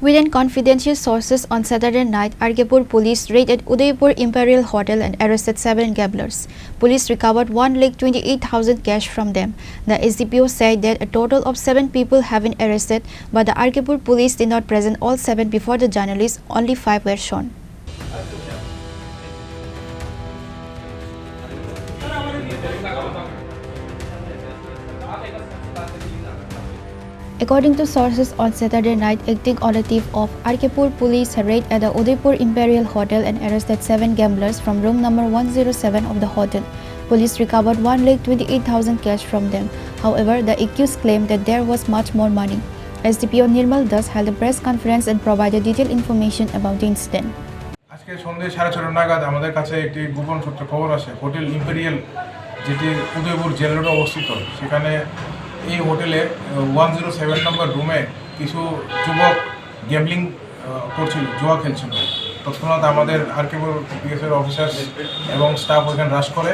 Within confidential sources on Saturday night, R.K Pur police raided Udaipur Imperial Hotel and arrested 7 gamblers. Police recovered 1,28,000 cash from them. The SDPO said that a total of 7 people have been arrested, but the R.K Pur police did not present all 7 before the journalists. Only 5 were shown. According to sources on Saturday night, acting on a tip of R.K Pur police raided at the Udaipur Imperial Hotel and arrested 7 gamblers from room number 107 of the hotel. Police recovered 1,28,000 cash from them. However, the accused claimed that there was much more money. SDPO Nirmal Das held a press conference and provided detailed information about the incident. আজকে সন্ধ্যে 6:30 নাগাদ আমাদের কাছে একটি গোপন সূত্রে খবর আসে হোটেল ইম্পেরিয়াল যেটি উদয়পুর জেল রোডে অবস্থিত সেখানে এই হোটেলে 107 নম্বর রুমে কিছু যুবক গ্যাম্বলিং করছিল, জুয়া খেলছিল। তৎক্ষণাৎ আমাদের R.K Pur পিএসের অফিসার এবং স্টাফ ওখানে রাশ করে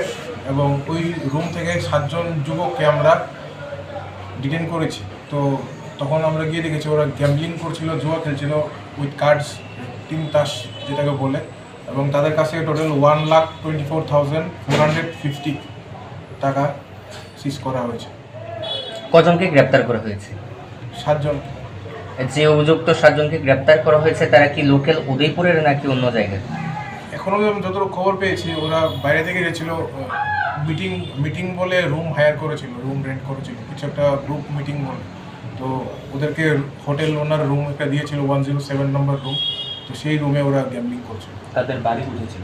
এবং ওই রুম থেকে 7 জন যুবককে আমরা ডিটেইন করেছি। তো তখন আমরা গিয়ে দেখেছি ওরা গ্যাম্বলিং করছিল, জুয়া খেলছিল উইথ কার্ডস, টিম তাস যেটাকে বলে, এবং তাদের কাছে টোটাল 1,24,450 টাকা সিজ করা হয়েছে। কজনকে গ্রেপ্তার করা হয়েছে? 7 জন। যে অভিযুক্ত 7 জনকে গ্রেপ্তার করা হয়েছে তারা কি লোকাল উদয়পুরের নাকি অন্য জায়গায়? এখনো যতটুকু খবর পেয়েছি ওরা বাইরে থেকে গেছিল, মিটিং বলে রুম হায়ার করেছিল, রুম রেন্ট করেছিল, কিছু একটা গ্রুপ মিটিং বলে। তো ওদেরকে হোটেল ওনার রুম একটা দিয়েছিল 107 নম্বর রুম, তো সেই রুমে ওরা গ্যাম্বলিং করছিল। তাদের বাড়ি উঠেছিল?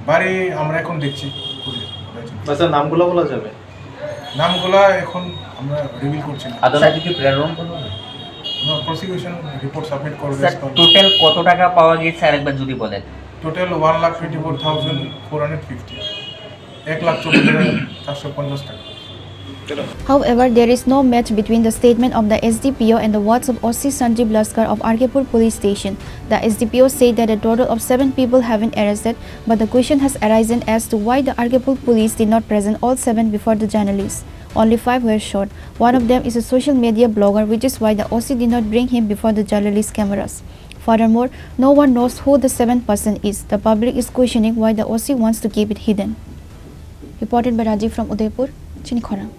বাড়ি আমরা এখন দেখছি, নামগুলো বলা যাবে? নামগুলা এখন আমরা রিভিল করছি না। আদালতে কি প্রেরণ করবে? প্রসিকিউশন রিপোর্ট সাবমিট করবে। টোটাল কত টাকা পাওয়া গেছে আরেকবার যদি বলেন? টোটাল 1,24,450, 1,24,450 টাকা। However, there is no match between the statement of the SDPO and the words of OC Sanjeev Laskar of R.K Pur police station. The SDPO said that a total of 7 people have been arrested, but the question has arisen as to why the R.K Pur police did not present all 7 before the journalists. Only 5 were shot. One of them is a social media blogger, which is why the OC did not bring him before the journalist cameras. Furthermore, no one knows who the 7th person is. The public is questioning why the OC wants to keep it hidden. Reported by Rajiv from Udaipur, Chini, Khorang.